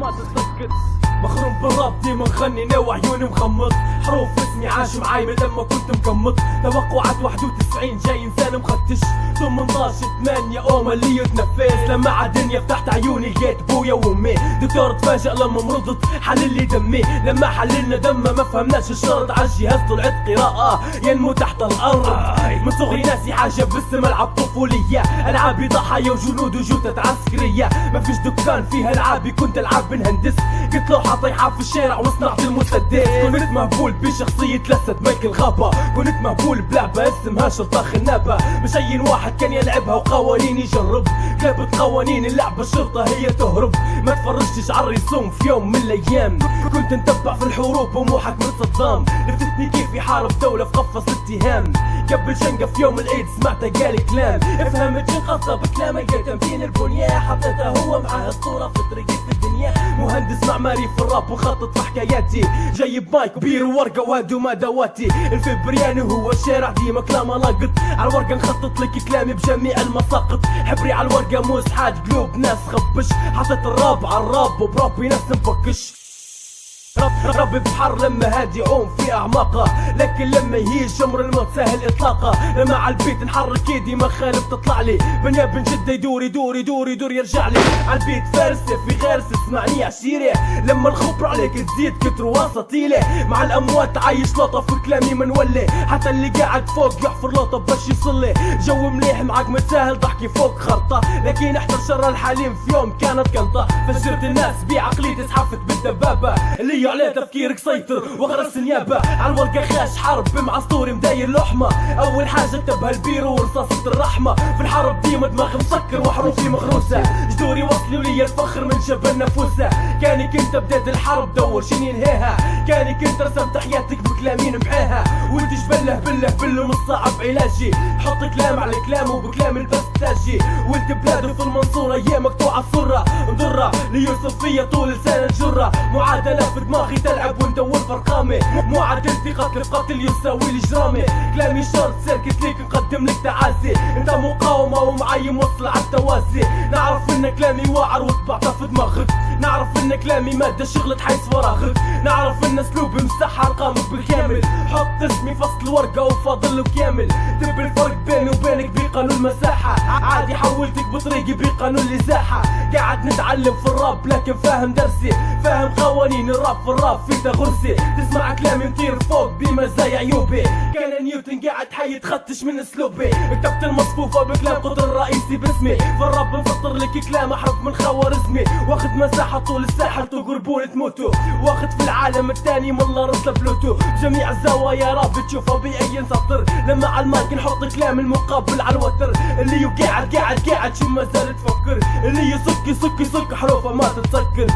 ما تتذكر. مخروم بالراب ديما نغني ناوي عيوني مغمض، حروف اسمي عاش معاي من لما كنت مقمط. توقعات 91 جاي انسان مختش، 18 8 اوما اللي يتنفس. لما عالدنيا فتحت عيوني لقيت بويا وامي، دكتور تفاجأ لما مرضت حلل لي دمي. لما حللنا دمه ما فهمناش الشرط، عالجهاز طلعت قراءة ينمو تحت الارض. من صغري ناسي حاجة باسم العاب طفولية، العابي ضحايا وجنود وجوتة عسكرية. ما فيش دكان فيها العابي كنت العاب بنهندس، قلت لوحة طيحة في الشارع وصنعت المسدس. كنت مهبول بشخصية لسد ملك الغابة، كنت مهبول بلعبة اسمها شرطة خنابة. مش اي واحد كان يلعبها وقوانين يجرب، كلبت قوانين اللعبة الشرطة هي تهرب. ما تفرجتش عالرسوم في يوم من الايام، كنت نتبع في الحروب وموحك من صدام. لفتتني كيف يحارب دولة في قفص اتهام، قبل شنقة في يوم العيد سمعته قالي كلام. فهمت شنقصة بكلام القدم بين البنية، حطيته هو معاه الصورة في طريقي في الدنيا. مهندس معماري في الراب وخطط في حكاياتي، جايب مايك وبير وورقة وهادو ما دواتي. الفبرياني هو الشارع ديما كلامه لاقط، على الورقة نخطط لك كلامي بجميع المساقط. حبري على الورقة موس حاد قلوب ناس خبش، حطيت الراب على الراب وبربي ناس نفكش. ربي بحر لما هادي يعوم في اعماقه، لكن لما يهيج جمر الموت سهل اطلاقه. لما عالبيت نحرك ايدي ما خالف تطلع لي، بنياب بن جده يدور يدور يدور يدور يرجع لي. عالبيت فارسه في غارسه اسمعني عشيره، لما الخبر عليك تزيد كتر واسطيله. مع الاموات عايش لطف في كلامي منولي، حتى اللي قاعد فوق يحفر لطف باش يصلي. جو مليح معاك متساهل ضحكي فوق خرطه، لكن احتر شر الحليم في يوم كانت قنطه. فجرت الناس بعقليتي تحفت بالدبابه، اللي عليه تفكيرك سيطر وغرس نيابة. عالورقة خاش حرب بمعصوري مداير لحمة، أول حاجة اكتبها البيرو ورصاصة الرحمة. في الحرب ديما دماغي مسكر وحروفي مغروسة، جدوري وصلي ولي الفخر من جبل نفوسة. كانك انت بديت الحرب دور شنو ينهيها، كانك انت رسمت حياتك بكلامين محيها. وانت جبله بله من صعب علاجي، حط كلام على كلام وبكلام البس تاجي. وانت بلاده في المنصورة هي مقطوعة الصرة مضرة، ليوسف فيا طول لسان الجرة. معادلة في دماغي تلعب وندور في ارقامي، معادلتي قتل في قتل يساوي لي جرامي. كلامي شرط سيركت ليك نقدم لك تعازي، انت مقاومة ومعي موصل على التوازي. نعرف ان كلامي واعر وطبعته في دماغك، نعرف ان كلامي مادة شغلت حيث فراغك. نعرف ان اسلوبي مسح ارقامك بالكامل، حط اسمي فصل ورقة وفاضل له كامل. دب الفرق بيني وبينك بقانون المساحة، عادي حولتك بطريقي بقانون الازاحة. قاعد نتعلم في الراب لكن فاهم درسي، فاهم قوانين الراب في الراب في تغرسي. تسمع كلامي نطير فوق بمزايا عيوبي، كان نيوتن قاعد حي تخدش من اسلوبي. كتبت المصفوفة بكلام قدر الرئيسي باسمي، في الراب نفطر لك كلام احرف من خوارزمي. واخد مساحة طول الساحة تقربون تموتوا، واخد في العالم الثاني من الله رسل بلوتو. جميع الزوايا راب تشوفها بأي سطر، لما على المايك نحط كلام المقابل على الوتر. اللي قاعد شو ما زال تفكر، اللي يصك حروفه ما تتسكر.